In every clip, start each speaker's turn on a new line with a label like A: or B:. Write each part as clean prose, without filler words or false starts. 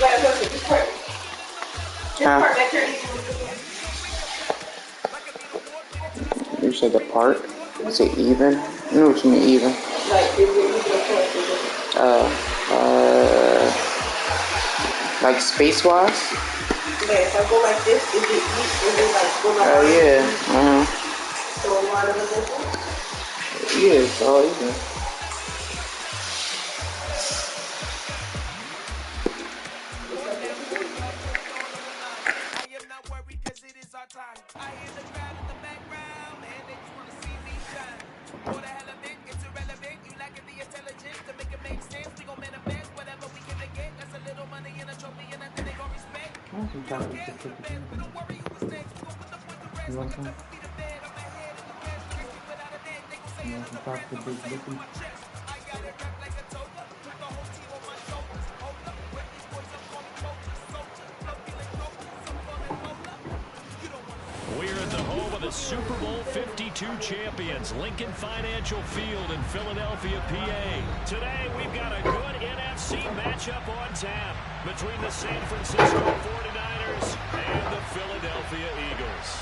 A: You said the part? Is it even? I know what you mean, even. Like space-wise?
B: Yeah, if I go like this, is it like going up?
A: Yeah.
B: So why does it go?
A: Yeah, it's all even.
C: Some chocolate chip cookies. You want some? You want some chocolate chip cookies?
D: We're at the home of the Super Bowl 52 champions, Lincoln Financial Field in Philadelphia, PA. Today, we've got a good NFC matchup on tap between the San Francisco 49ers and the Philadelphia Eagles.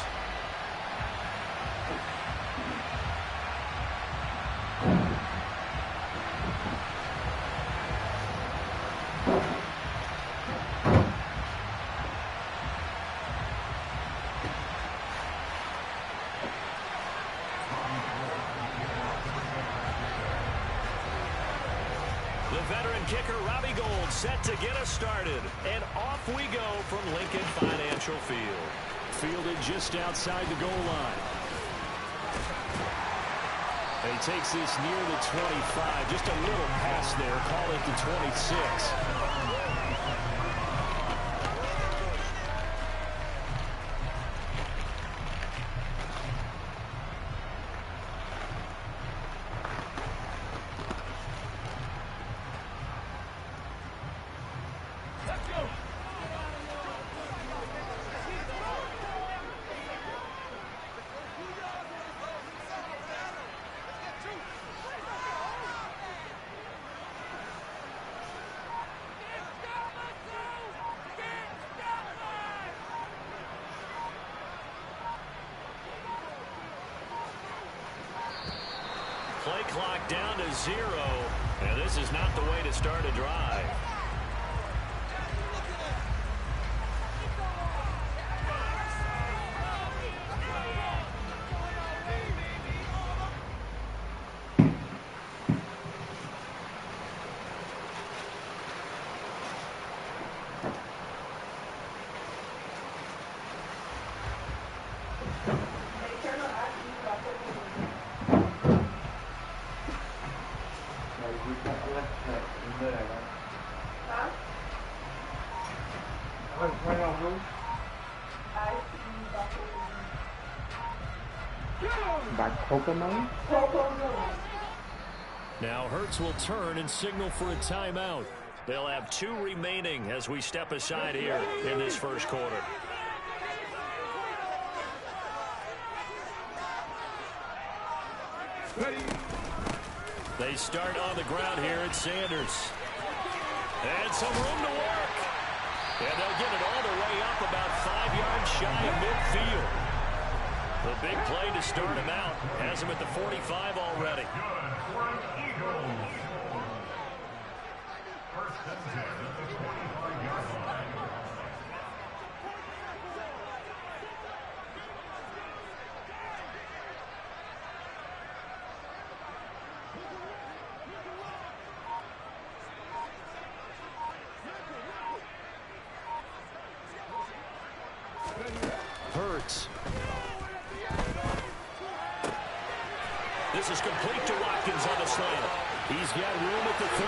D: The veteran kicker, Robbie Gould, set to get us started. And off we go from Lincoln Financial Field. Fielded just outside the goal line. And he takes this near the 25. Just a little pass there. Call it the 26. Play clock down to 0, and this is not the way to start a drive.
C: By Kokomo?
D: Now Hurts will turn and signal for a timeout. They'll have 2 remaining as we step aside here in this first quarter. They start on the ground here at Sanders. And some room to work. And they'll get it all the way up about 5 yards shy of midfield. The big play to start him out. Has him at the 45 already. Hurts. This is complete to Watkins on the slant. He's got room at the 30.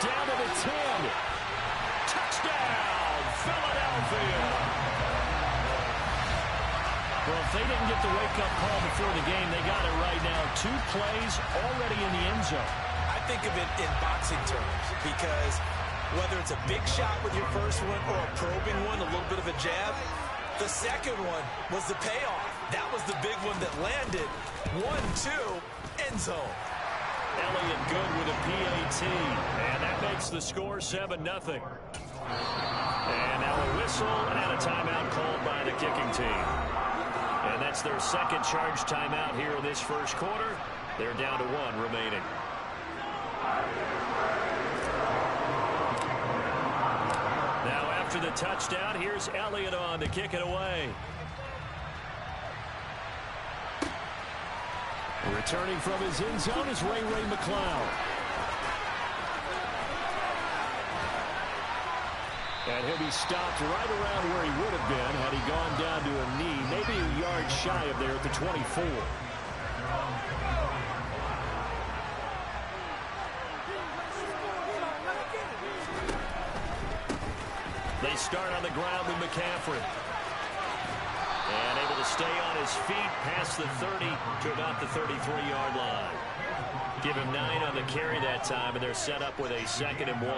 D: Down to the 10. Touchdown, Philadelphia. Well, if they didn't get the wake-up call before the game, they got it right now. 2 plays already in the end zone.
E: I think of it in boxing terms because whether it's a big shot with your first one or a probing one, a little bit of a jab, the second one was the payoff. That was the big one that landed. 1-2, end zone.
D: Elliott good with a PAT, and that makes the score 7-0. And now a whistle and a timeout called by the kicking team. And that's their second charge timeout here in this first quarter. They're down to 1 remaining. Now after the touchdown, here's Elliott on to kick it away. Returning from his end zone is Ray McCloud. And he'll be stopped right around where he would have been had he gone down to a knee, maybe a yard shy of there at the 24. They start on the ground with McCaffrey. And able to stay on his feet past the 30 to about the 33-yard line. Give him 9 on the carry that time, and they're set up with a 2nd and 1.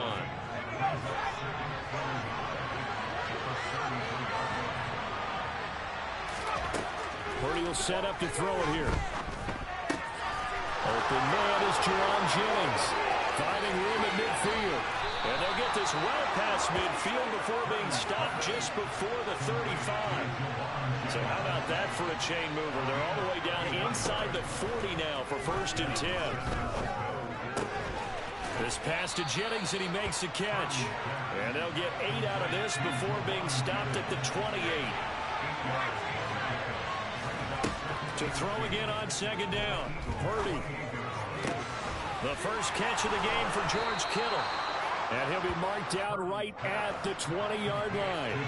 D: Purdy will set up to throw it here. Open man is Jerron Jennings. Finding room at midfield. And they'll get this well past midfield before being stopped just before the 35. So how about that for a chain mover? They're all the way down inside the 40 now for 1st and 10. This pass to Jennings, and he makes a catch. And they'll get 8 out of this before being stopped at the 28. To throw again on 2nd down. Purdy. The first catch of the game for George Kittle. And he'll be marked out right at the 20-yard line.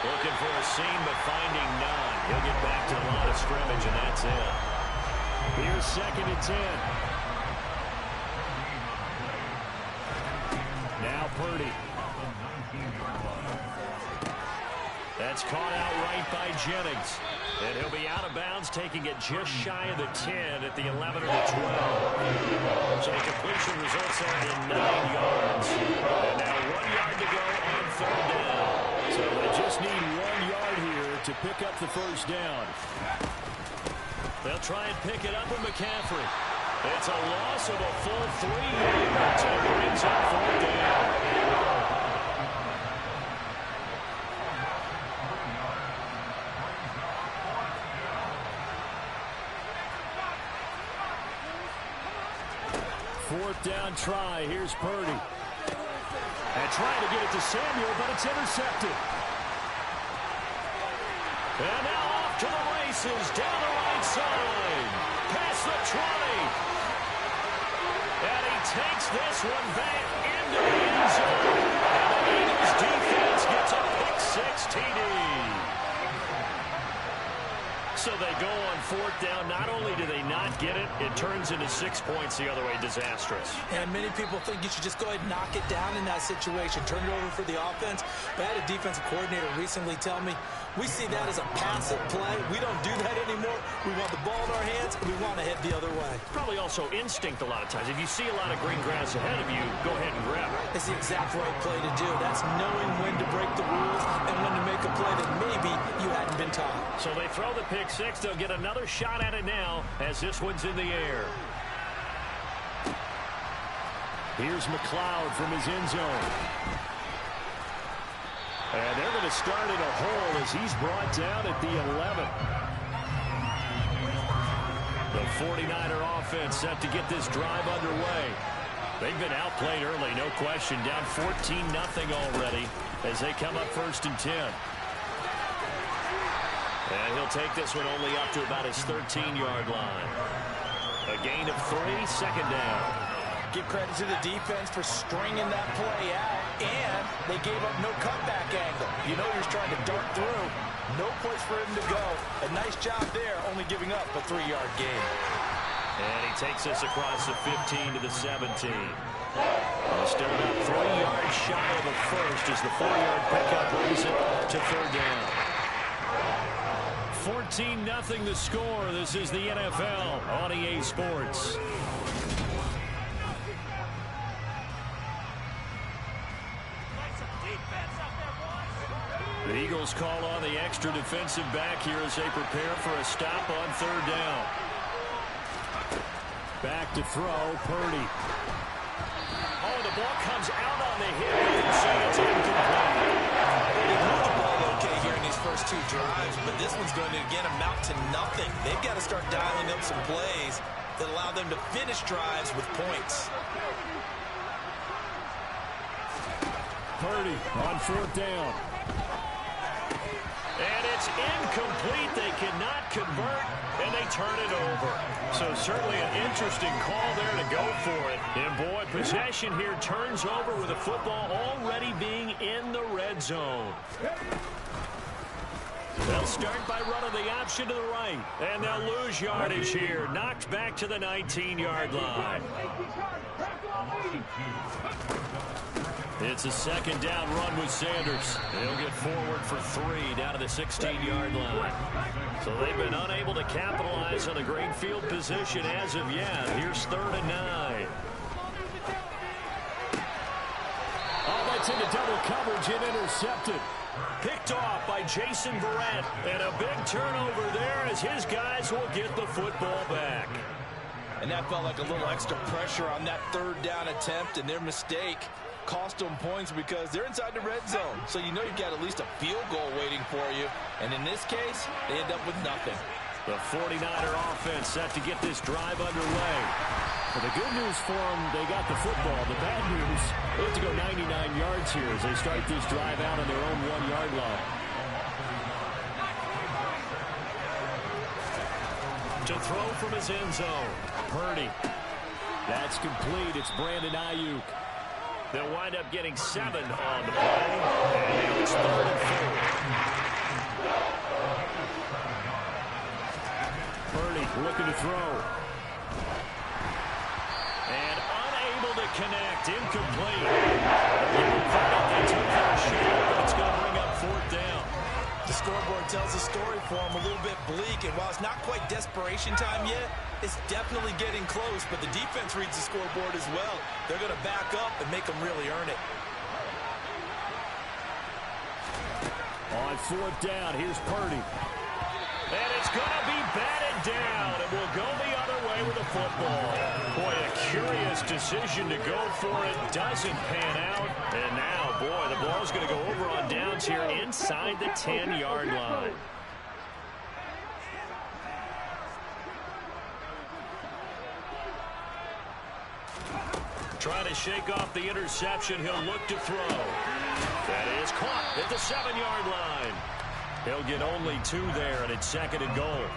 D: Looking for a seam, but finding none. He'll get back to the line of scrimmage, and that's it. Here's 2nd and 10. Now Purdy. That's caught out right by Jennings. And he'll be out of bounds, taking it just shy of the 10 at the 11 or the 12. So the completion results there in 9 yards. And now 1 yard to go on 3rd down. So they just need 1 yard here to pick up the 1st down. They'll try and pick it up with McCaffrey. It's a loss of a full 3 yards and brings up 4th down. Fourth down try. Here's Purdy. And trying to get it to Samuel, but it's intercepted. And now off to the races down the right side. Past the 20. And he takes this one back into the end zone. And the Eagles defense gets a pick-6 TD. So they go on 4th down. Not only do they not get it, it turns into 6 points the other way. Disastrous.
E: And many people think you should just go ahead and knock it down in that situation. Turn it over for the offense. But I had a defensive coordinator recently tell me, we see that as a passive play. We don't do that anymore. We want the ball in our hands, and we want to head the other way.
D: Probably also instinct a lot of times. If you see a lot of green grass ahead of you, go ahead and grab it.
E: It's the exact right play to do. That's knowing when to break the rules and when to make a play that maybe you hadn't been taught.
D: So they throw the pick-6. They'll get another shot at it now as this one's in the air. Here's McCloud from his end zone. And they're going to start in a hole as he's brought down at the 11. The 49er offense set to get this drive underway. They've been outplayed early, no question. Down 14-0 already as they come up 1st and 10. And he'll take this one only up to about his 13-yard line. A gain of 3, 2nd down.
E: Give credit to the defense for stringing that play out, and they gave up no cutback angle. You know you're trying to dart through. No place for him to go. A nice job there, only giving up a 3-yard gain.
D: And he takes us across the 15 to the 17. Still about 3 yards shy of the first as the 4-yard pickup brings it to 3rd down. 14-0 the score. This is the NFL on EA Sports. The Eagles call on the extra defensive back here as they prepare for a stop on 3rd down. to throw, Purdy. Oh, the ball comes out on the hit. You can see it's incomplete.
E: They moved the ball okay here in these first two drives, but this one's going to, again, amount to nothing. They've got to start dialing up some plays that allow them to finish drives with points.
D: Purdy on 4th down. And it's incomplete. They cannot convert, and they turn it over. So certainly an interesting call there to go for it. And, boy, possession here turns over with the football already being in the red zone. They'll start by running the option to the right, and they'll lose yardage here. Knocked back to the 19-yard line. It's a 2nd down run with Sanders. They'll get forward for 3 down to the 16-yard line. So they've been unable to capitalize on a great field position as of yet. Here's 3rd and 9. Oh, that's into double coverage and intercepted. Picked off by Jason Verrett. And a big turnover there as his guys will get the football back.
E: And that felt like a little extra pressure on that 3rd down attempt, and their mistake cost them points because they're inside the red zone. So you know you've got at least a field goal waiting for you. And in this case, they end up with nothing.
D: The 49er offense set to get this drive underway. Well, the good news for them, they got the football. The bad news, they have to go 99 yards here as they start this drive out on their own 1-yard line. To throw from his end zone, Purdy. That's complete. It's Brandon Ayuk. They'll wind up getting 7 on the play. And now it's 3rd and 4. Purdy looking to throw. And unable to connect. Incomplete. They took for a shot, but it's going to bring up 4th down.
E: The scoreboard tells a story for them, a little bit bleak, and while it's not quite desperation time yet, it's definitely getting close, but the defense reads the scoreboard as well. They're going to back up and make them really earn it.
D: On 4th down, here's Purdy. And it's going to be batted down, and will go the other way with the football. Boy, a curious decision to go for it. Doesn't pan out. And now, boy, the ball's going to go over on downs here inside the 10-yard line. Trying to shake off the interception. He'll look to throw. That is caught at the 7-yard line. He'll get only 2 there, and it's 2nd and goal.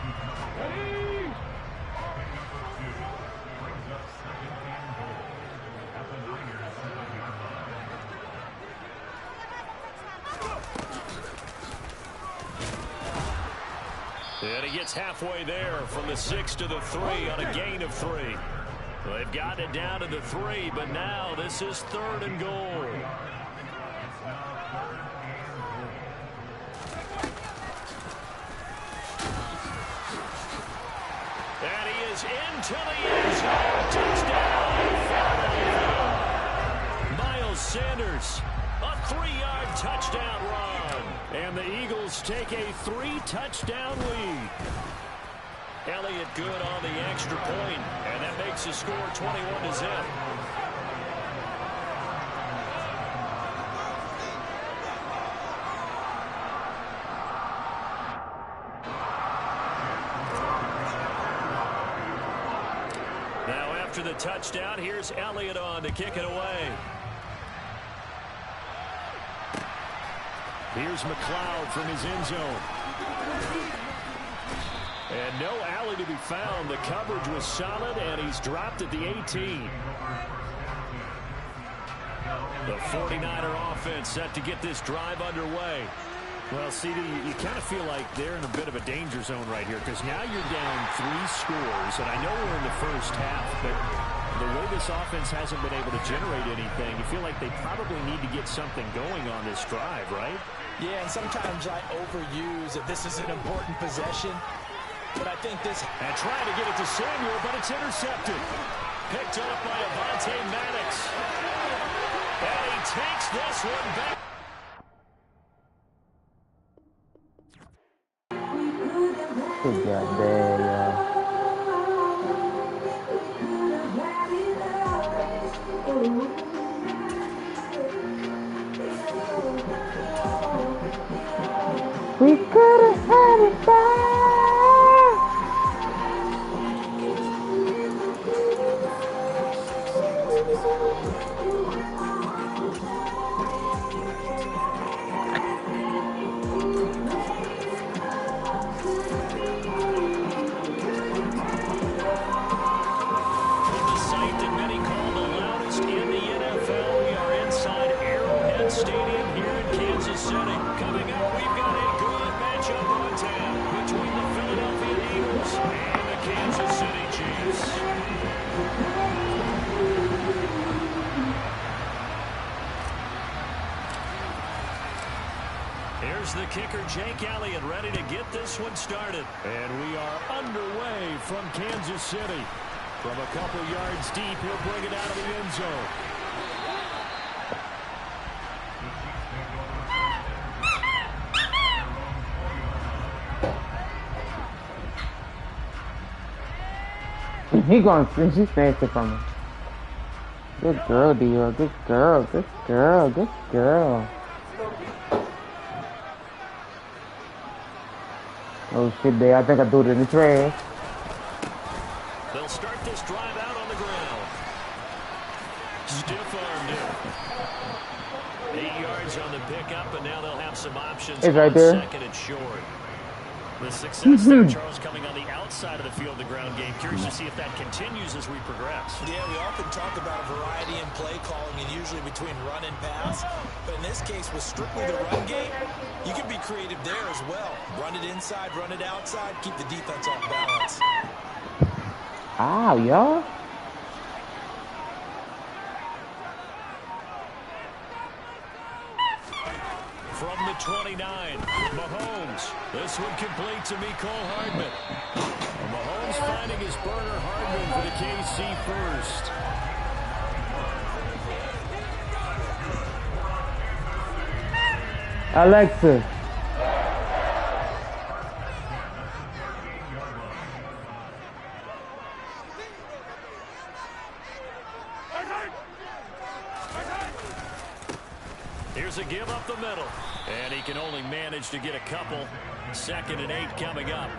D: And he gets halfway there from the 6 to the 3 on a gain of 3. They've gotten it down to the 3, but now this is 3rd and goal. And he is into the end zone. Touchdown. Miles Sanders, a 3-yard touchdown run. And the Eagles take a 3-touchdown lead. Elliott good on the extra point, and that makes the score 21-0. Now after the touchdown, here's Elliott on to kick it away. Here's McLeod from his end zone. And no alley to be found. The coverage was solid, and he's dropped at the 18. The 49er offense set to get this drive underway. Well, CD, you kind of feel like they're in a bit of a danger zone right here because now you're down 3 scores, and I know we're in the first half, but the way this offense hasn't been able to generate anything, you feel like they probably need to get something going on this drive, right?
E: Yeah, and sometimes I overuse that this is an important possession. But I think this...
D: And trying to get it to Samuel, but it's intercepted. Picked up by Avonte Maddox. And he takes this one back.
C: Good job there, y'all.
A: We could have had it back.
D: From the site that many call the loudest in the NFL, we are inside Arrowhead Stadium here in Kansas City. Coming up, we've got a good matchup on tap between the Philadelphia Eagles and the Kansas City Chiefs. Here's the kicker, Jake Elliott, ready to get this one started. And we are underway from Kansas City. From a couple yards deep, he'll bring it out of the end zone.
A: He gonna she snatched it from him. Good girl, Dior. Good girl. Good girl. Good girl. Oh shit, there. I think I threw it in the trash.
D: They'll start this drive out on the ground. Stiff armed it. 8 yards on the pickup, and now they'll have some options
A: It's right
D: on
A: there.
D: second and short. The success there, Charles, coming on the outside of the field, the ground game. Curious to see if that continues as we progress.
E: Yeah, we often talk about a variety in play calling and usually between run and pass. But in this case, with strictly the run game, you can be creative there as well. Run it inside, run it outside, keep the defense off balance.
A: Ow, y'all.
D: From the 29, Mahomes. This one complete to Mecole Hardman. Mahomes finding his burner Hardman for the KC first.
A: Alexa.
D: Here's a give up the middle. And he can only manage to get a couple. 2nd and 8 coming up.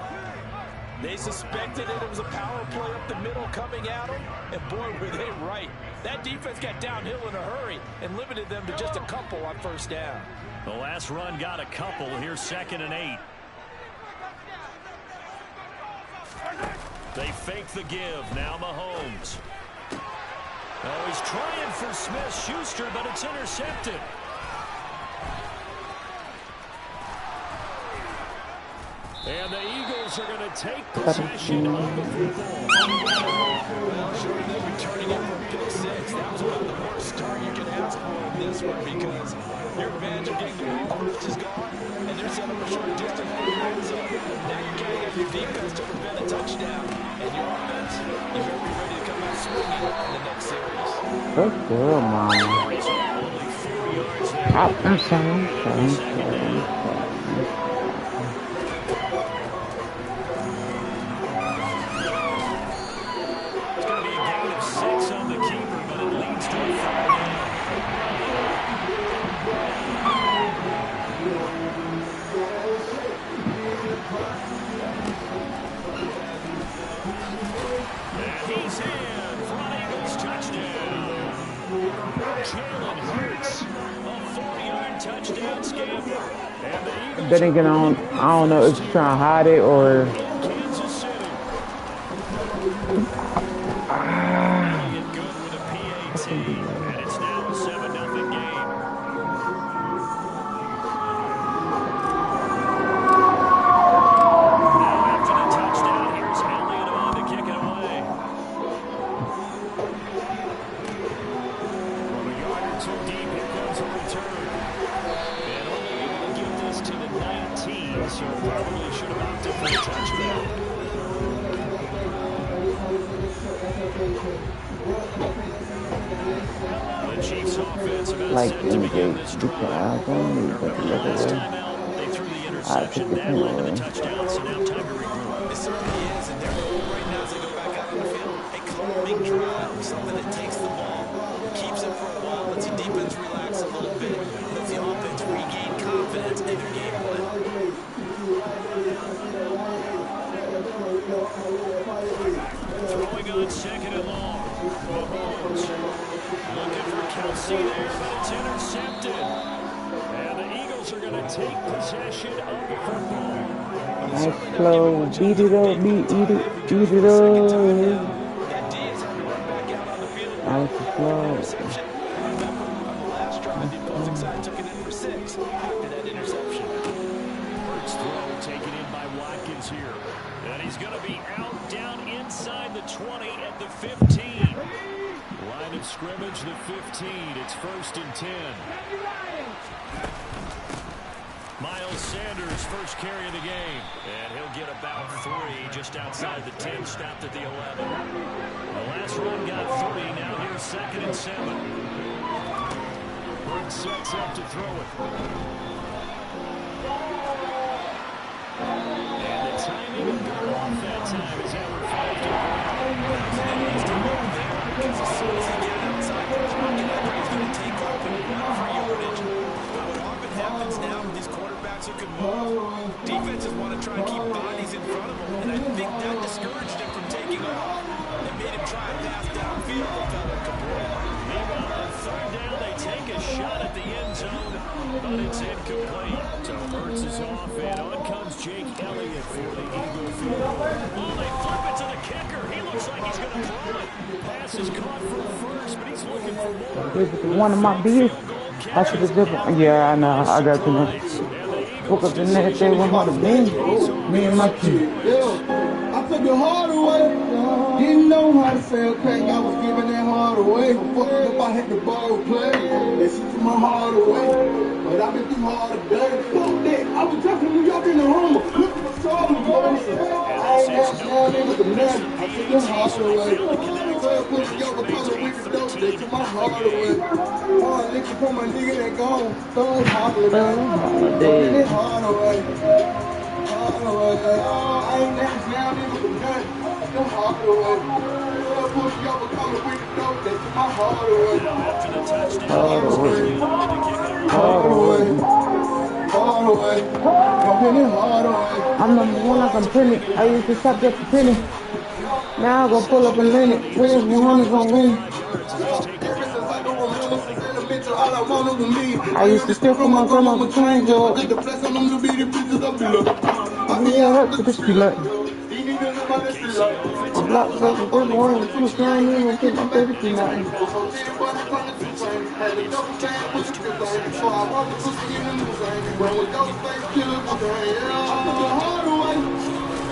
E: They suspected it was a power play up the middle coming at them, and boy, were they right. That defense got downhill in a hurry and limited them to just a couple on first down.
D: The last run got a couple. Here's 2nd and 8. They fake the give. Now Mahomes. Oh, he's trying for Smith-Schuster, but it's intercepted. And the Eagles are going to take possession of the football.
E: Well, short of them returning it from pick six, that was about the worst start you can ask for in this one because your advantage of getting the ball first is gone, and they're set up a short distance for your end zone. Now you're counting up your defense to prevent a touchdown, and your offense, you better be ready to come out swinging in the next series.
A: Good girl, mom.
D: Only 4 yards there.
A: I'm sorry.
D: It's going to be a gain of 6 on the keeper, but it leads to a 4 down. And he's in for an Eagles touchdown. Jalen Hurts, a 40-yard touchdown scamper. And the Eagles
A: Then again, I don't know if she's trying to hide it or.
D: Kansas City. Get good with a PAT, and it's now a 7-0 game. Now after the touchdown, here's Elliott on to kick it away. From a yard or two deep, here comes a return. And only able to get this to the 19, so probably should have opted for a touchdown. The Chiefs offense about
A: Like
D: set to begin this
A: MJ,
D: drive. Remember the last time out, they threw the interception. That led to the touchdown, so now time to regroup.
E: It certainly is, and their goal right now as they go back out on the field, a calming drive, something that takes the ball, keeps it for a while, lets the defense relax a little bit, lets the offense regain confidence in their game plan.
D: Mahomes. Looking for Kelsey there, but it's intercepted. And the Eagles are going to take possession of the football.
A: Nice flow. Beat it up. Beat it up. Nice flow.
E: Interception. Remember, on the last drive, the opposing side took it in for 6 after that interception.
D: Hurts throw taken in by Watkins here. And he's going to be out down inside the 20 at the 15. Line of scrimmage, the 15. It's 1st and 10. Miles Sanders, first carry of the game. And he'll get about 3 just outside the 10, stopped at the 11. The last run got 3. Now here's 2nd and 7. Hurts sets up to throw it. And the timing will go off that time as Howard finds it.
E: That needs to move there because as soon as he gets outside the pocket, he's going to take off and run for yardage. But what often happens now with these quarterbacks who can move, defenses want to try and keep bodies in front of them, and I think that discouraged him from taking off. It made him try and pass downfield and felt incomplete.
D: Meanwhile, on 3rd down, they take a shot at the end zone, but it's incomplete. So Hurts is off, and on comes Jake Elliott for the Eagle field. Oh, they flip it to the kicker. He looks like he's going to throw it. Pass is caught from first, but he's looking for more.
A: This is one of my beers. I should have different. Yeah, I know. I got too much. Woke up the next day with my bed. Me and my kid.
F: I took the heart away. Didn't know how to sell crack. I was giving that heart away. Fucked up, I had to borrow play. And she took my heart away. But I've been through hard today. Fuck that. I was just in New York in the Hummer. Looking for trouble, boy. I ain't got down there with the money. I took the heart away. Well, pussy, yo, because with the dope, they took my heart away. Oh, nigga, for my nigga that gone. Throw holiday. Throwing it hard away. I ain't never down there with the money. The heart away. Well, pussy, yo, because with the dope, they took my heart away.
D: After the touchdown,
A: Hard away.
F: Hard away. Hard away. I'm getting hard away.
A: I'm number one like I'm penny. I used to shop just a penny. Now I'm gonna pull up and lean it. Where's 100 gonna win? I used to steal from my grandma with train job. Yeah, that's what this be like. A block of the good morning, two flying in and get my baby tonight.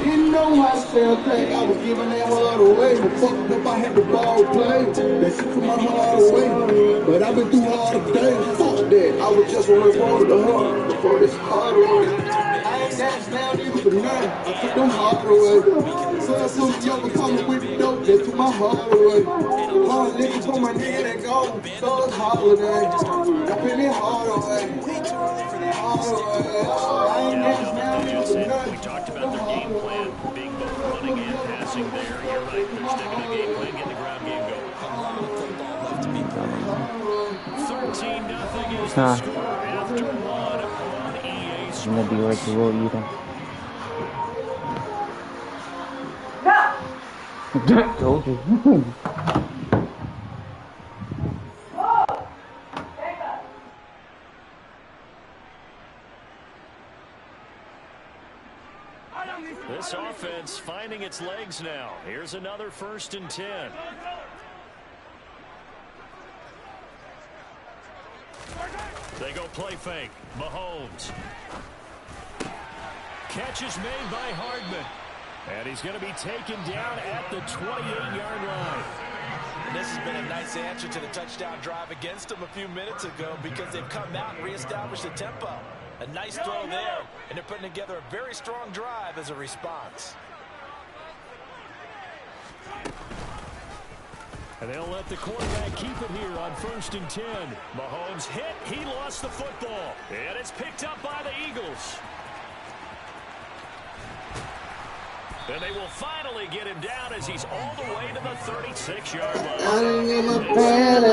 A: Didn't know how to sell crack, I was giving that heart away. But fucked up, I had the ball play. That shit took my heart away. But I've been through hard days. Fuck that, I was just on the road to the heart before this heart away. I ain't danced down even for nothing. I took them heart away. So I took the other coming with the dope, they took my heart away. Hard niggas for my nigga that gone. So it's holiday. I been it hard away. Hard away. I ain't danced down even for nothing.
D: We talked about their game plan being both running and passing there. You're right. They're sticking to the game plan, getting the ground game going.
E: A lot of football left to be played.
D: 13-0 is the score after one on EA Sports.
A: I'm gonna be right to roll you then. Told you.
D: This offense finding its legs now. Here's another 1st and 10. They go play fake. Mahomes. Catch is made by Hardman. And he's going to be taken down at the 28-yard line.
E: And this has been a nice answer to the touchdown drive against them a few minutes ago because they've come out and reestablished the tempo. A nice throw there, and they're putting together a very strong drive as a response.
D: And they'll let the quarterback keep it here on 1st and 10. Mahomes hit. He lost the football. And it's picked up by the Eagles. And they will finally get him down as he's all the way to the 36-yard line.
F: I didn't get my pad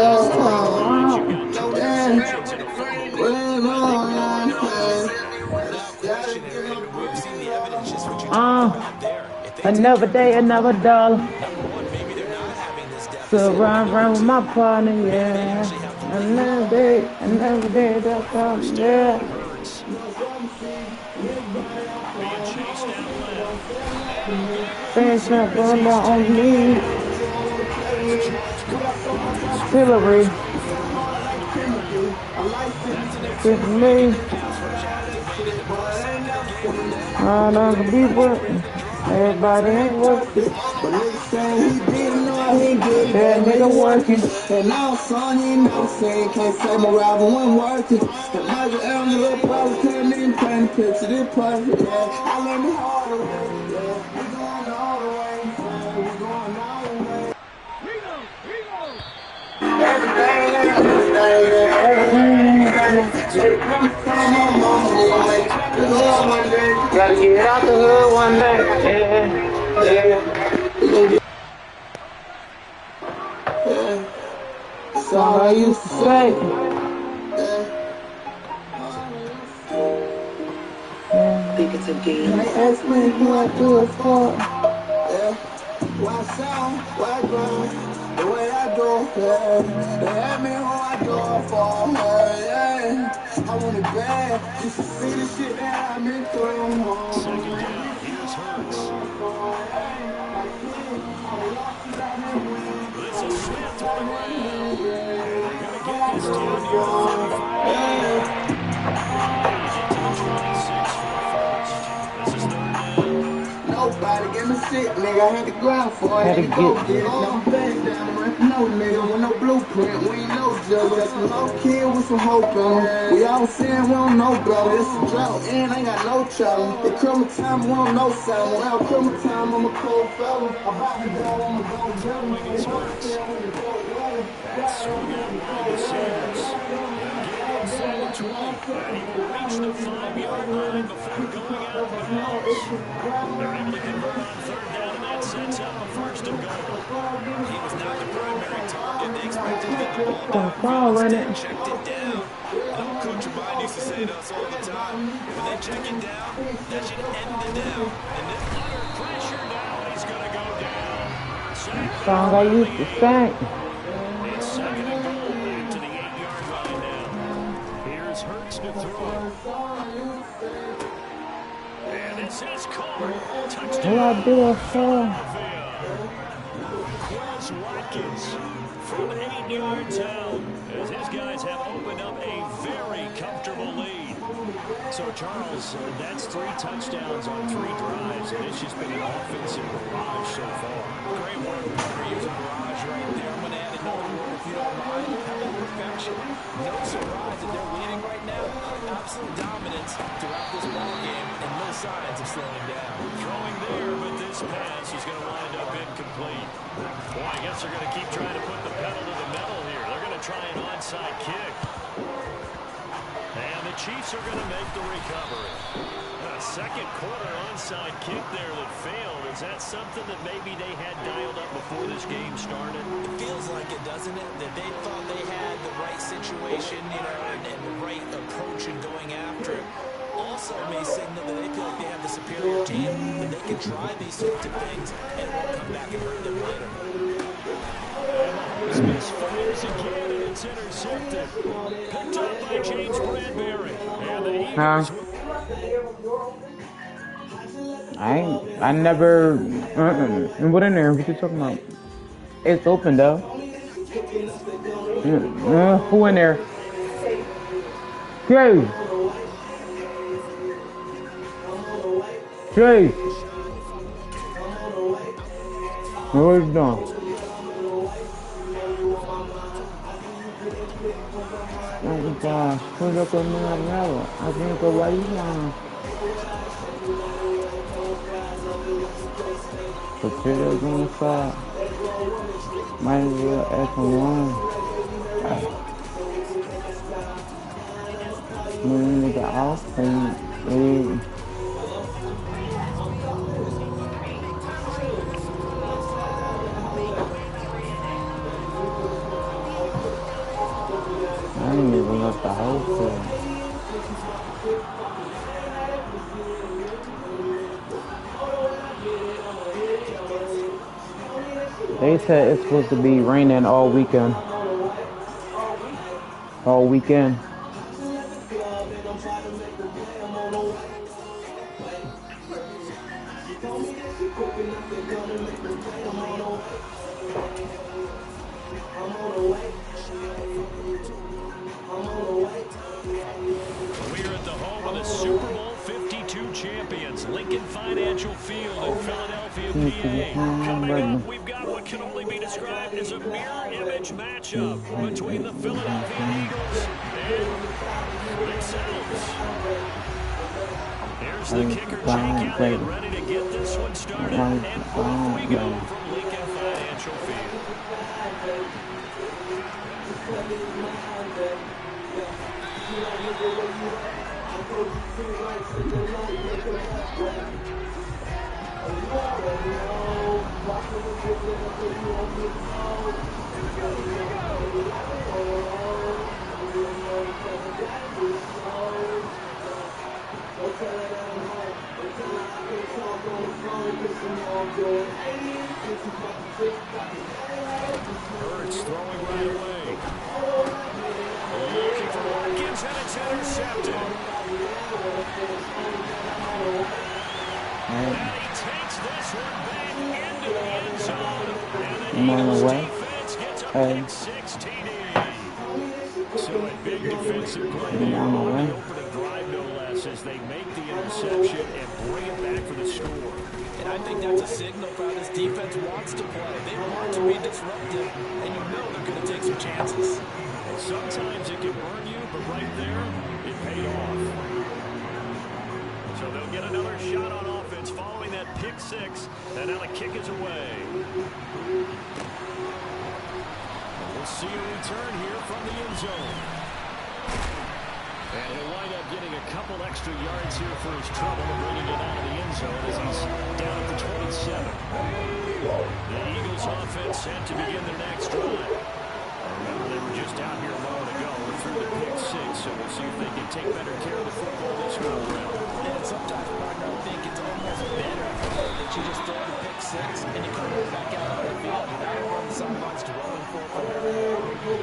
A: Another day, another dollar.
E: Number one, maybe they're not having this depth
C: to run with my partner, yeah. Another day that comes, yeah.
D: Being chased down left.
C: Finish up on me.
D: That's Charles Cross.
C: Hillary.
D: That's an
C: With
D: extra break, and
C: me.
D: that counts for activated by the second of the game.
C: I don't be working. Everybody ain't working.
F: But nigga saying he didn't know he did it.
C: That nigga working.
F: And now son, you know saying can't say my rival wasn't working. And Michael Aaron, little brother, couldn't even paint a picture this perfect. Yeah, I learned the hard way. Yeah, we going all the way. Yeah, we going all the way.
C: Gotta get out the hood one day. Yeah. Song I used to say.
B: Think it's a game.
F: They ask me who I do it for. Yeah. Why sound, why grow, the way I do, yeah. They ask me who I do it for, yeah. I want it bad, just to see the shit that I've been through.
D: Second down. Here's Hurts. This is Smith to the ground. They're going to get this down near the 35. Into the 26 for the first. This is third down.
F: Nobody give me shit, nigga. I had to grind for it.
C: Had to
F: Had to go
C: get-
F: get it. No back down, man. No nigga with no blueprint. We ain't no judge. Got some low kid with some hope on 'em. We all saying we don't know better. It's a drought, and I ain't got no trouble. It criminal time, we don't know something. Well, criminal time, I'm a cold fella. About to go, I'm a go
D: That's swung out wide to Sanders. They'll get it inside the 20. And he will reach the 5-yard line before going out of bounds. They're able to convert on third down, and that sets up a first and goal.
E: He was not the primary target. They expected to get the ball
C: Don't
E: downfield.
C: fall in
E: Instead,
C: it.
E: checked it down. And old Coach Ryan used to say to us all the time, when they check it down, that should end the down. And this
D: Under pressure now, and he's going to go down.
C: Song I used to sing.
D: It's second and goal back to the 8-yard line now. Here's Hurts to throw. And this is caught. Touchdown.
C: Who I do it for?
D: Quez Watkins from 8 yards out, as his guys have opened up a very comfortable lead. So, Charles, that's 3 touchdowns on 3 drives, and it's just been an offensive barrage so far.
E: great work. We're using barrage right there. I'm going to add another word, if you don't mind. How about perfection? No surprise that they're leading right now. Absolute dominance throughout this ball game, and no signs of slowing down.
D: Throwing there, but this pass is going to wind up incomplete. Well, I guess they're going to keep trying to put the pedal to the metal here. They're going to try an onside kick. And the Chiefs are going to make the recovery. A second quarter onside kick there that failed. Is that something that maybe they had dialed up before this game started?
E: It feels like it, doesn't it? That they thought they had the right situation, and the right approach in going after it. Also may signal that they feel like they have the superior team, that they can try these sorts of things, and it won't come back and hurt them later.
D: Smith fires again, and it's intercepted. Picked up by James Bradbury. And the Eagles
C: I never, what in there? What you talking about? It's open though. Who in there? Jay! Jay! What are you doing? Oh gosh, put up on my level. I think the way you want. Potatoes on the side. Might as well add some wine. Moving it off and I didn't even left the house there. They said it's supposed to be raining all weekend. All weekend.
D: We're at the home of the Super Bowl 52 champions, Lincoln Financial Field in Philadelphia, PA. Coming up, we've got what can only be described as a mirror image matchup between the Philadelphia Eagles and themselves. Here's the kicker, Jake Elliott, ready to get this one started. And off we go from Lincoln Financial Field. Hurts throwing right away. Looking for Watkins, and it's intercepted. And he takes this one back into the end zone. And the Eagles defense gets a pick 6 TD. So a big defensive play on the opening drive, no less, as they make the interception and bring it back for the score.
E: And I think that's a signal for how this defense wants to play. They want to be disruptive, and you know they're going to take some chances.
D: And sometimes it can burn you, but right there, it paid off. So they'll get another shot on offense following that pick 6, and now the kick is away. We'll see a return here from the end zone. And he'll wind up getting a couple extra yards here for his trouble, bringing it out of the end zone as he's down at the 27. The Eagles offense set to begin their next drive. Remember, they were just out here a moment ago through the pick 6, so we'll see if they can take better care of the football this go around.
E: And sometimes, partner, I think it's almost better that you just throw the pick 6 and you come back out on the field. You're not on the sidelines dwelling for it.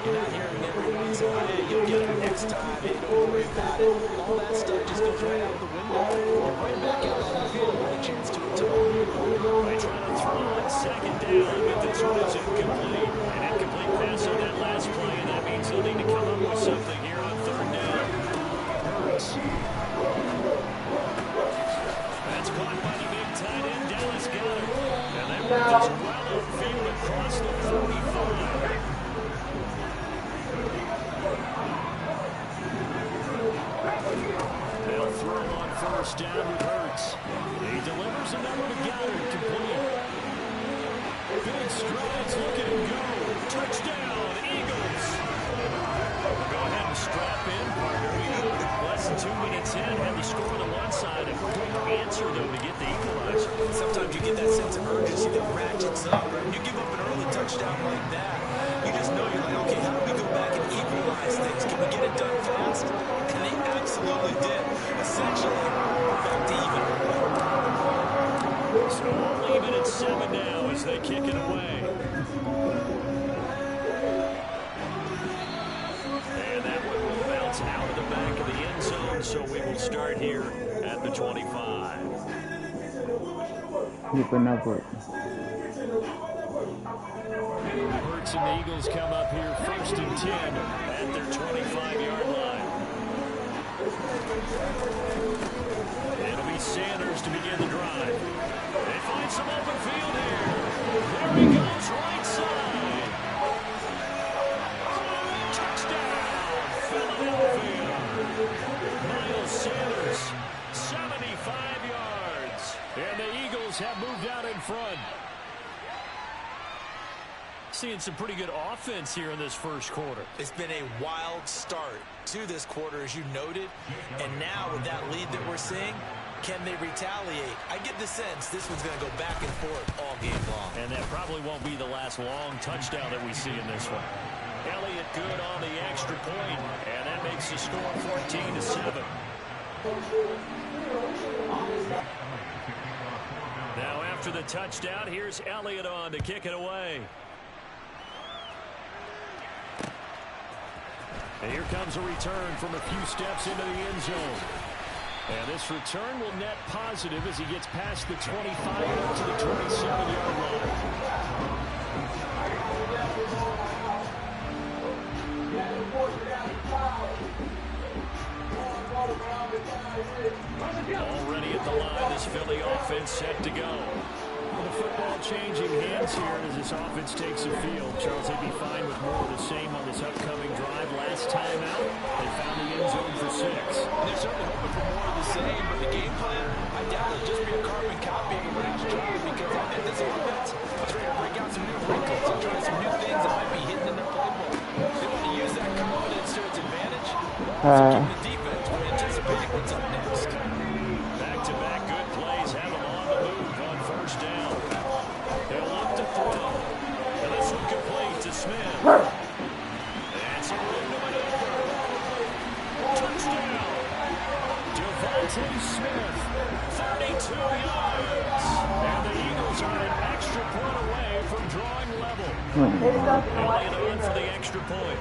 E: You're not hearing everyone say, hey, you'll get it next time. Hey, don't worry about it. All that stuff just goes right out the window. You're right back out on the field with a chance to attack.
D: They try to throw on second down, but the throw is incomplete. An incomplete pass on that last play, and that means they'll need to come up with something here on third down. Hurts. That's caught by the big tight end, Dallas Goedert. And they were just well upfield across the 45. They'll throw on first down with Hurts. He delivers another to Goedert, complete. Big strides, look at him go. Touchdown, Eagles. Go ahead and strap in, partner. Less than 2 minutes in, have the score on the one side. A quick answer, though, to get the equalizer.
E: Sometimes you get that sense of urgency that ratchets up. Right? You give up an early touchdown like that, you just know you're like, okay, how do we go back and equalize things? Can we get it done fast? And they absolutely did. Essentially, we're back to even.
D: So we'll leave it at 7 now as they kick it away. And that one will bounce out of the back of the end zone, so we will start here at the 25. Hurts and the Eagles come up here 1st and 10 at their 25-yard line. It'll be Sanders to begin the drive. They find some open field here. There he goes, right side. Touchdown, Philadelphia. Miles Sanders, 75 yards. And the Eagles have moved out in front. Seeing some pretty good offense here in this first quarter.
E: It's been a wild start to this quarter, as you noted. And now with that lead that we're seeing, can they retaliate? I get the sense this one's going to go back and forth all game long.
D: And that probably won't be the last long touchdown that we see in this one. Elliott good on the extra point, and that makes the score 14-7. Now after the touchdown, here's Elliott on to kick it away. And here comes a return from a few steps into the end zone. And this return will net positive as he gets past the 25 and up to the 27-yard line. Already at the line, this Philly offense set to go. Well, the football changing hands here as this offense takes the field. Charles, they'd be fine with more of the same on this upcoming drive. Last time out, they found the end zone for 6.
E: And they're certainly hoping for more of the same, but the game plan, I doubt it'll just be a carbon copy of a last drive because I think this offense is ready to break out some new wrinkles and try some new things that might be hidden in their playbook. They want to use that confidence to its advantage. So keep the defense from anticipating what's up next.
D: Back-to-back good plays have them on the move on first down. They'll look to throw. And this one complete to Smith. That's a window maneuver. Touchdown. Devontae Smith, 32 yards. And the Eagles are an extra point away from drawing level. Elliott on for the extra point.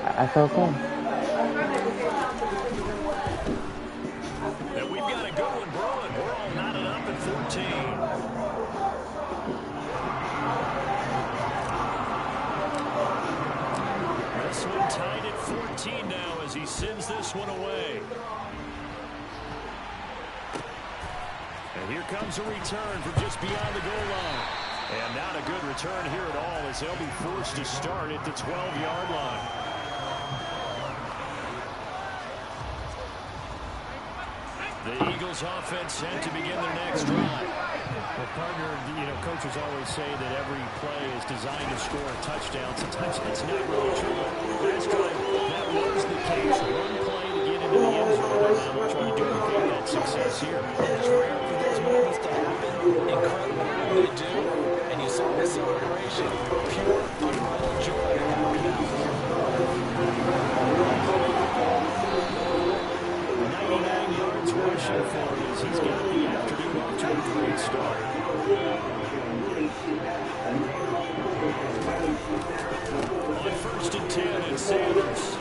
C: I felt fun.
D: And we've got a good one brewing. We're all knotted up at 14. This one tied at 14 now as he sends this one away. And here comes a return from just beyond the goal line. And not a good return here at all as they'll be forced to start at the 12-yard line. The Eagles offense set to begin their next drive. Well, partner, coaches always say that every play is designed to score a touchdown. Sometimes that's not really true. Last drive, that was the case. One play to get into the end zone. And now we're trying to duplicate that success here.
E: It's rare for those moments to happen. Incredible when they do. And you saw the celebration. Pure, unbridled joy.
D: 99 yards rushing for him as he's got the afternoon off to a great start. On 1st and 10, it's Sanders.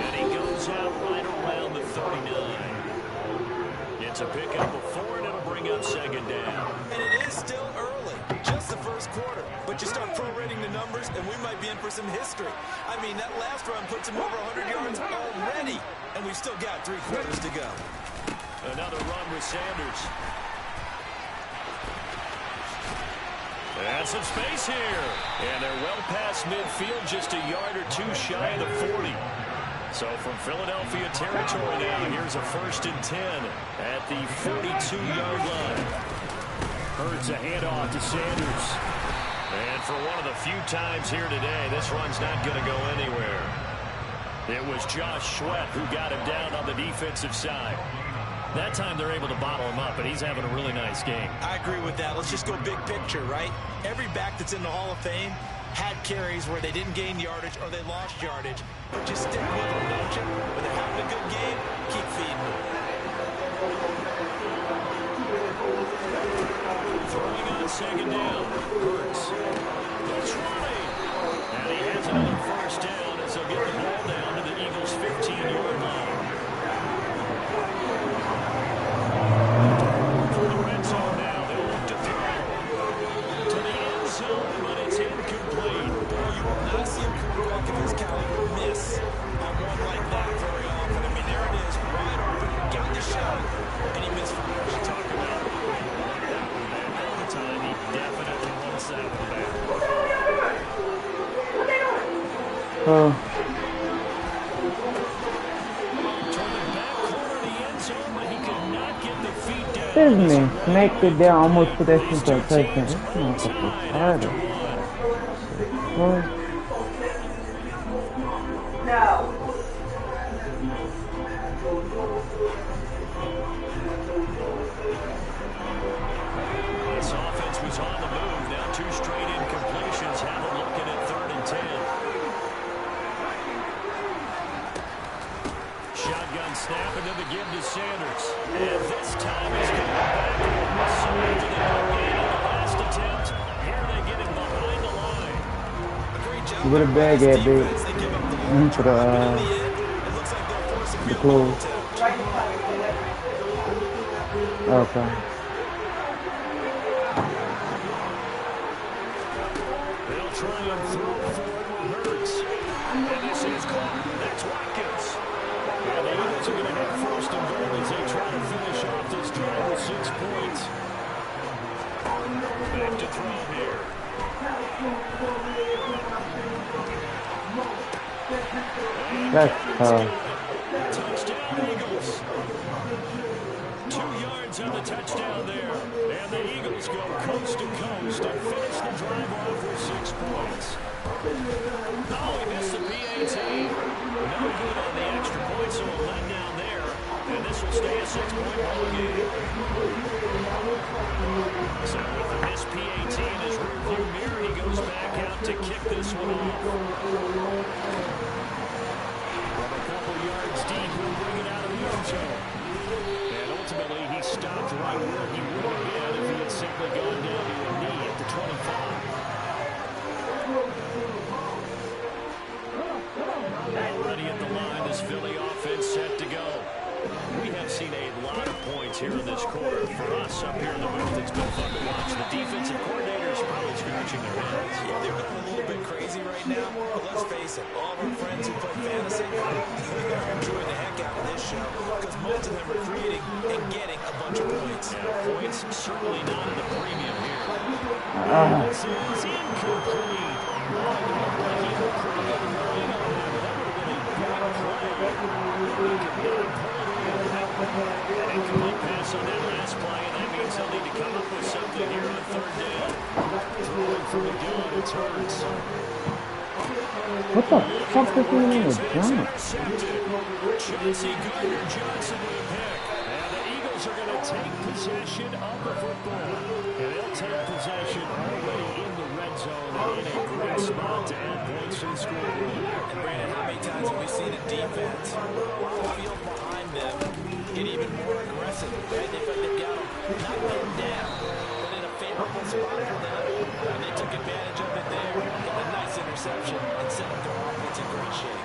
D: And he goes out right around the 39. It's a pickup of 4, and it'll bring up 2nd down.
E: And it is still early, just the first quarter. But you start prorating the numbers, and we might be in for some history. I mean, that last run puts him over 100 yards already, and we've still got 3 quarters to go.
D: Another run with Sanders. And some space here. And they're well past midfield, just a yard or 2 shy of the 40. So from Philadelphia territory now, here's a 1st and 10 at the 42-yard line. Hurts a handoff to Sanders. And for one of the few times here today, this run's not going to go anywhere. It was Josh Sweat who got him down on the defensive side. That time they're able to bottle him up, and he's having a really nice game.
E: I agree with that. Let's just go big picture, right? Every back that's in the Hall of Fame had carries where they didn't gain yardage or they lost yardage. But just stick with them, don't you? When they're having a good game, keep feeding them.
D: Throwing on 2nd down. Hurts. That's running. And he has another 1st down as they'll get the ball down to the Eagles' 15-yard line. For the red zone now, they'll look to throw. To the end zone, but it's incomplete.
E: Boy, you will not see a quarterback of his caliber miss on one like that very often. I mean, there it is, wide open, got the shot, and he missed for it.
D: Talk about that one back all the time. He definitely wants that one back.
C: Oh.
D: Toward the back corner of the end zone, but he could not get the feet down.
C: Excuse me. Make it down. Almost put that into a touchdown. It's not fucking harder. What?
B: No.
D: This offense was on the move. Now 2 straight incompletions have them looking at 3rd and 10. Shotgun snap and then the give to Sanders. And this time he's going back. So after the no gain on the last attempt, here
C: Where the bag at, babe?
E: They give up the long
C: For
E: drive, but in the end, it looks like they'll force a
C: the
E: field goal
C: clothes.
E: attempt.
C: Okay.
D: They'll try and throw for it with Hurts. And this is caught. That's Watkins. And the Eagles are going to have first and goal as they try to finish off this drive with 6 points. Back to throw here.
C: That's
D: Touchdown, Eagles. 2 yards on the touchdown there. And the Eagles go coast to coast and finish the drive off with 6 points. Oh, he missed the PAT. No good on the extra point, so a letdown there. And this will stay a 6-point ball game. So with the missed PAT in his rearview mirror, he goes back out to kick this one off. From a couple yards deep, he'll bring it out of the end zone. And ultimately, he stopped right where he would have been if he had simply gone down to a knee at the 25. Already at the line, this Philly offense set to go. We have seen a lot of points here in this quarter. For us up here in the booth, it's been fun to watch. The defensive coordinators probably scratching their heads.
E: Yeah, they're going a little bit crazy right now, but let's face it, all of our friends who play fantasy, they're enjoying the heck out of this show because most of them are creating and getting a bunch of points.
D: Yeah, points certainly not at a premium here. This is incomplete. Incomplete pass on that last play, and that means they'll need to come up with something here on 3rd down. Throwing from the gun, it's Hurts.
C: what the fuck is going on with John?
D: Chauncey Gardner-Johnson with a pick. And the Eagles are going to take possession of the football. And they'll take possession already in the red zone and in a great spot to add points to the scoreboard.
E: And Brandon, how many times have we seen a defense, while the field behind them, get even more aggressive? Right? They felt they've got them not pinned down, but in a favorable spot for them. And they took advantage of it there. A nice interception and set up their offense in great shape.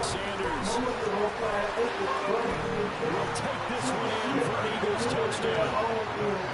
D: Sanders will take this one in for an Eagles touchdown.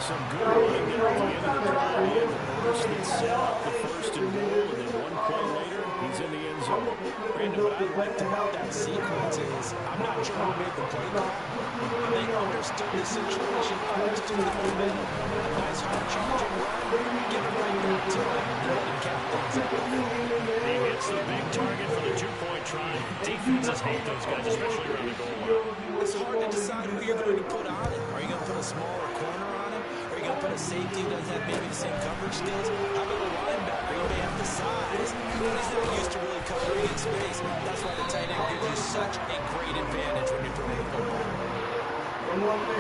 D: Some good running there at the end of the drive. Hurts that set up the first and goal, and then one play later, he's in the end zone.
E: Brandon, what I liked about that sequence is I'm not sure who made the play call. They understood the situation, understood the momentum. A nice hard charging run, get it right back to him, and let him cap things up.
D: He hits the big target for the 2-point try. Defenses hate those guys, especially around the goal line.
E: It's hard to decide who you're going to put on it. Are you going to put a smaller corner on him? Are you going to put a safety who doesn't have maybe the same coverage skills? How about a linebacker? He may have the size, but he's not used to really covering in space. That's why the tight end gives you such a great advantage when you're throwing the football.
F: One more man.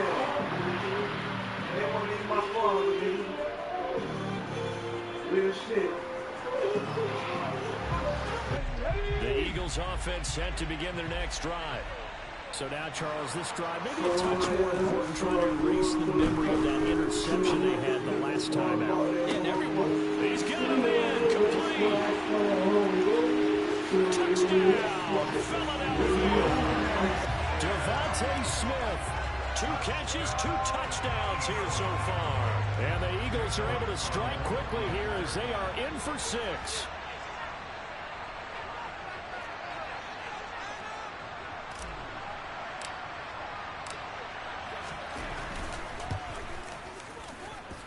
F: They want to be my father, nigga. Real shit.
D: The Eagles offense set to begin their next drive. So now, Charles, this drive maybe a touch more important trying to erase the memory of that interception they had the last time out.
E: And everyone.
D: He's got him in. Complete. Touchdown, Philadelphia. Devontae Smith. 2 catches, 2 touchdowns here so far. And the Eagles are able to strike quickly here as they are in for 6.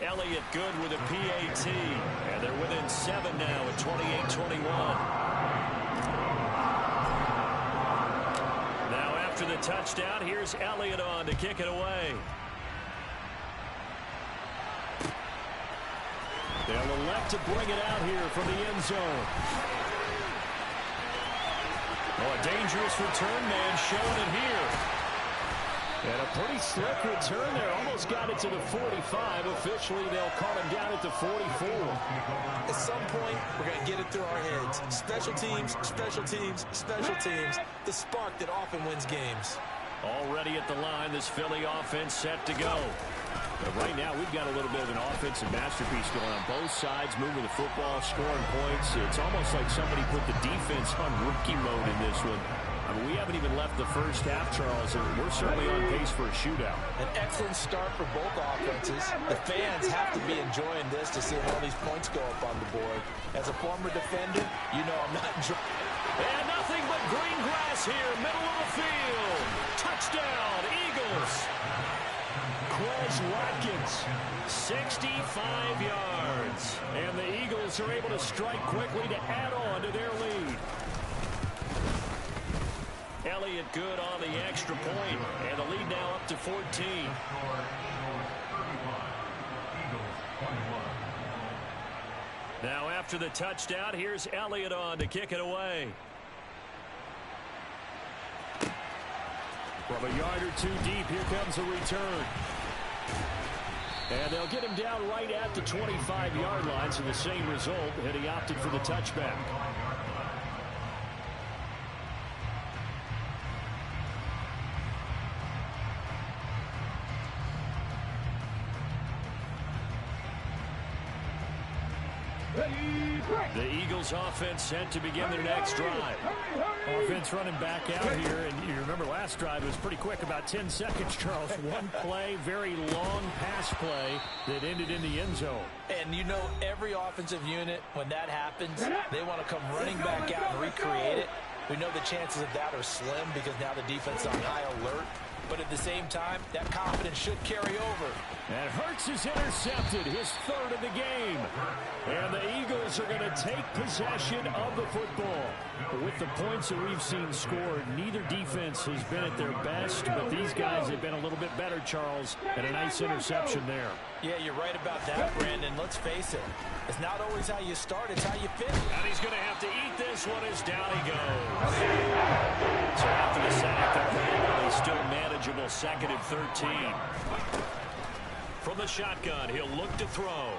D: Elliott good with a PAT. And they're within 7 now at 28-21. Now after the touchdown, here's Elliott on to kick it away. They'll elect to bring it out here from the end zone. Oh, a dangerous return man showing it here. And a pretty slick return there. Almost got it to the 45. Officially, they'll call him down at the 44.
E: At some point, we're going to get it through our heads. Special teams, special teams, special teams. The spark that often wins games.
D: Already at the line, this Philly offense set to go. But right now, we've got a little bit of an offensive masterpiece going on both sides, moving the football, scoring points. It's almost like somebody put the defense on rookie mode in this one. I mean, we haven't even left the first half, Charles, and we're certainly on pace for a shootout.
E: An excellent start for both offenses. The fans have to be enjoying this to see all these points go up on the board. As a former defender, you know I'm not enjoying.
D: And nothing but green grass here, middle of the field. Touchdown, Eagles. Quez Watkins, 65 yards. And the Eagles are able to strike quickly to add on to their lead. Elliott good on the extra point, and the lead now up to 14. Now after the touchdown, here's Elliott on to kick it away. From a yard or two deep, here comes a return. And they'll get him down right at the 25-yard line, so the same result, and he opted for the touchback. The Eagles offense set to begin their next drive. Offense running back out here, and you remember last drive was pretty quick, about 10 seconds, Charles. One play, very long pass play that ended in the end zone.
E: And you know every offensive unit, when that happens, they want to come running back out and recreate it. We know the chances of that are slim because now the defense is on high alert. But at the same time, that confidence should carry over.
D: And Hurts is intercepted, his third of the game. And the Eagles are going to take possession of the football. But with the points that we've seen scored, neither defense has been at their best, but these guys have been a little bit better, Charles, and a nice interception there.
E: Yeah, you're right about that, Brandon. Let's face it. It's not always how you start, it's how you finish.
D: And he's going to have to eat this one as down he goes. So after the sack, they're probably still manageable, 2nd and 13. From the shotgun, he'll look to throw.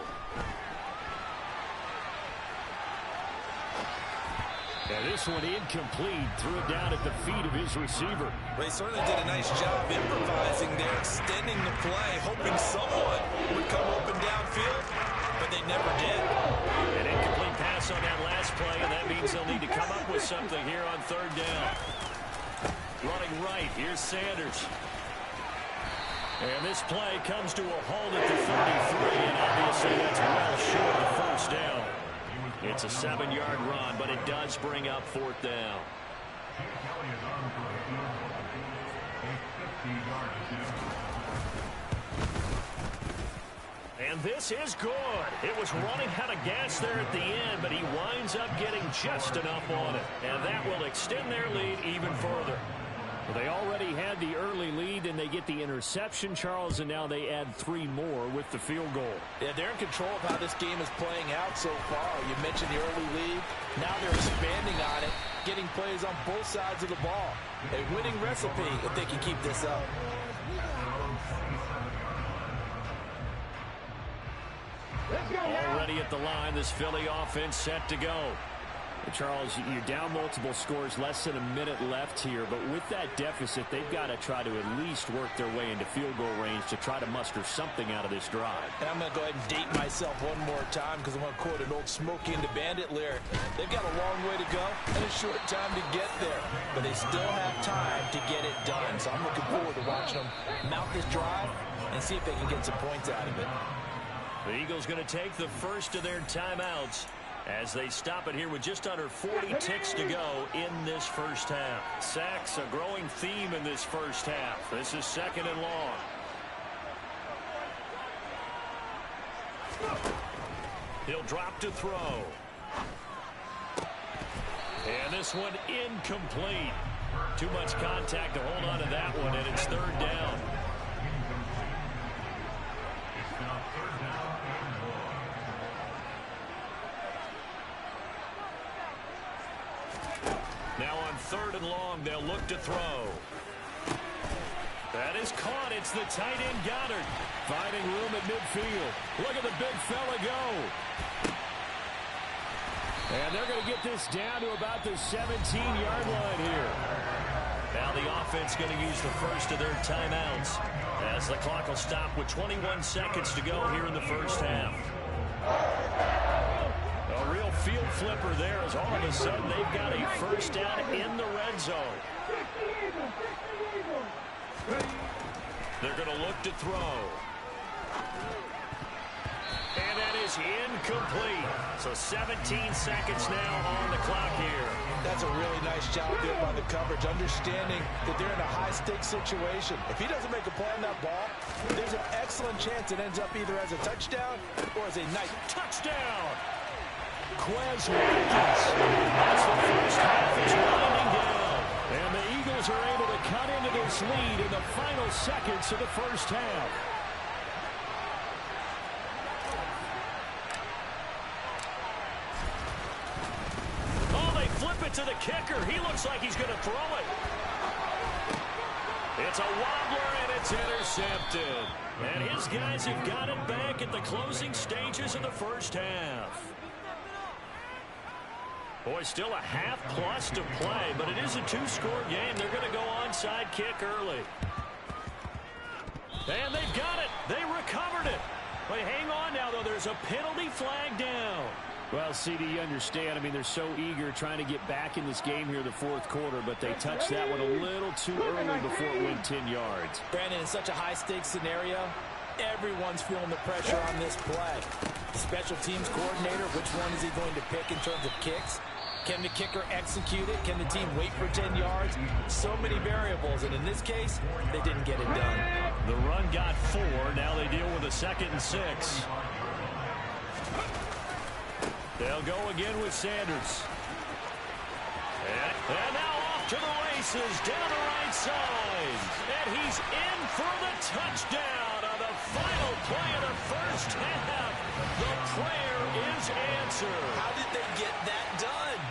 D: And this one incomplete, threw it down at the feet of his receiver.
E: They certainly did a nice job improvising there, extending the play, hoping someone would come open downfield, but they never did.
D: An incomplete pass on that last play, and that means they'll need to come up with something here on 3rd down. Running right, here's Sanders. And this play comes to a halt at the 33, and obviously that's well short of the 1st down. It's a 7-yard run, but it does bring up 4th down. And this is good. It was running out of gas there at the end, but he winds up getting just enough on it. And that will extend their lead even further. Well, they already had the early lead, and they get the interception, Charles, and now they add 3 more with the field goal.
E: Yeah, they're in control of how this game is playing out so far. You mentioned the early lead. Now they're expanding on it, getting plays on both sides of the ball. A winning recipe if they can keep this up.
D: Already at the line, this Philly offense set to go. Charles, you're down multiple scores, less than a minute left here, but with that deficit, they've got to try to at least work their way into field goal range to try to muster something out of this drive.
E: And I'm going to go ahead and date myself one more time because I'm going to quote an old Smokey and the Bandit lyric. They've got a long way to go and a short time to get there, but they still have time to get it done. So I'm looking forward to watching them mount this drive and see if they can get some points out of it.
D: The Eagles going to take the first of their timeouts as they stop it here with just under 40 ticks to go in this first half. Sacks, a growing theme in this first half. This is 2nd and long. He'll drop to throw. And this one incomplete. Too much contact to hold on to that one, and it's 3rd down. Now on 3rd and long, they'll look to throw. That is caught. It's the tight end Goddard finding room at midfield. Look at the big fella go. And they're going to get this down to about the 17-yard line here. Now the offense going to use the first of their timeouts as the clock will stop with 21 seconds to go here in the first half. A real field flipper there as all of a sudden they've got a first down in the red zone. They're going to look to throw. And that is incomplete. So 17 seconds now on the clock here.
E: That's a really nice job there by the coverage, understanding that they're in a high-stakes situation. If he doesn't make a play on that ball, there's an excellent chance it ends up either as a touchdown or as a nice touchdown.
D: Quez Watkins. As the first half is winding down. And the Eagles are able to cut into this lead in the final seconds of the first half. Flip it to the kicker. He looks like he's going to throw it. It's a wobbler, and it's intercepted. And his guys have got it back at the closing stages of the first half. Boy, still a half plus to play, but it is a two-score game. They're going to go onside kick early. And they've got it. They recovered it. Wait, hang on now, though. There's a penalty flag down.
G: Well, CD, you understand. I mean, they're so eager trying to get back in this game here in the fourth quarter, but they touched that one a little too early before it went 10 yards.
E: Brandon, in such a high-stakes scenario, everyone's feeling the pressure on this play. The special teams coordinator, which one is he going to pick in terms of kicks? Can the kicker execute it? Can the team wait for 10 yards? So many variables, and in this case, they didn't get it done.
D: The run got 4. Now they deal with a 2nd and 6. They'll go again with Sanders. And now off to the races down the right side. And he's in for the touchdown on the final play of the first half. The prayer is answered.
E: How did they get that done?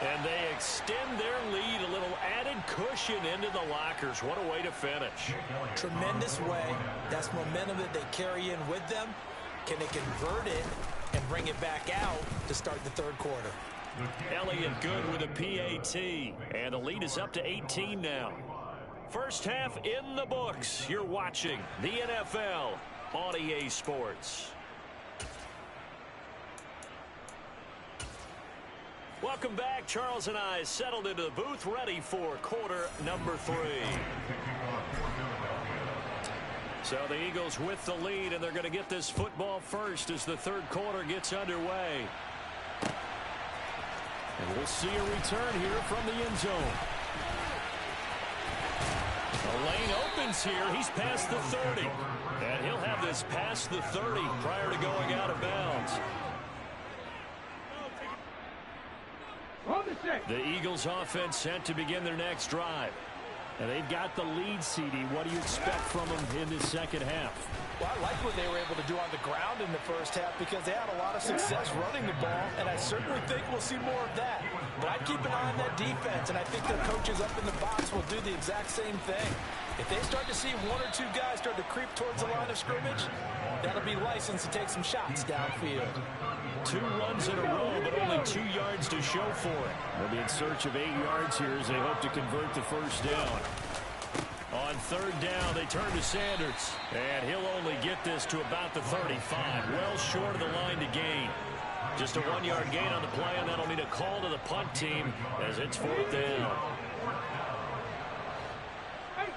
D: And they extend their lead, a little added cushion into the lockers. What a way to finish.
E: Tremendous way. That's momentum that they carry in with them. Can they convert it and bring it back out to start the third quarter?
D: Elliott good with a PAT. And the lead is up to 18 now. First half in the books. You're watching the NFL on EA Sports. Welcome back. Charles and I settled into the booth, ready for quarter number 3. So the Eagles with the lead, and they're going to get this football first as the third quarter gets underway. And we'll see a return here from the end zone. The lane opens here. He's past the 30. And he'll have this past the 30 prior to going out of bounds. The Eagles offense set to begin their next drive. And they've got the lead, CD. What do you expect from them in this second half?
E: Well, I like what they were able to do on the ground in the first half because they had a lot of success running the ball, and I certainly think we'll see more of that. But I'd keep an eye on that defense, and I think their coaches up in the box will do the exact same thing. If they start to see 1 or 2 guys start to creep towards the line of scrimmage, that'll be license to take some shots downfield.
D: 2 runs in a row, but only 2 yards to show for it.
G: They'll be in search of 8 yards here as they hope to convert the first down.
D: On third down, they turn to Sanders. And he'll only get this to about the 35. Well short of the line to gain. Just a 1-yard gain on the play, and that'll mean a call to the punt team as it's 4th down.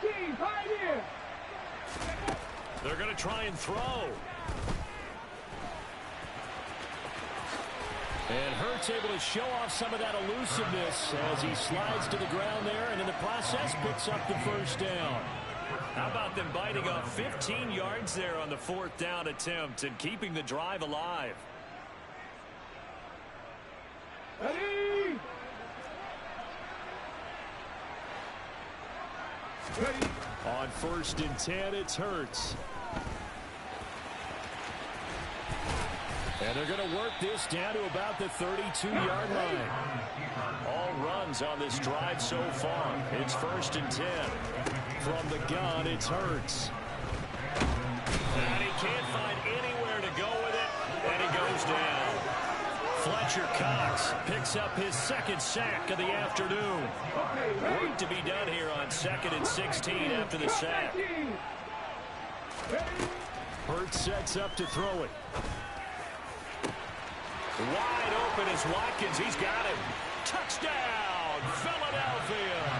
F: 18, Pioneer!
D: They're going to try and throw. And Hurts able to show off some of that elusiveness as he slides to the ground there, and in the process picks up the first down. How about them biting up 15 yards there on the 4th down attempt and keeping the drive alive?
F: Ready? Ready.
D: On 1st and 10, it's Hurts. And they're going to work this down to about the 32-yard line. All runs on this drive so far. It's 1st and 10. From the gun, it's Hurts. And he can't find anywhere to go with it, and he goes down. Fletcher Cox picks up his second sack of the afternoon. Work to be done here on 2nd and 16 after the sack.
G: Hurts sets up to throw it.
D: Wide open is Watkins. He's got him. Touchdown, Philadelphia.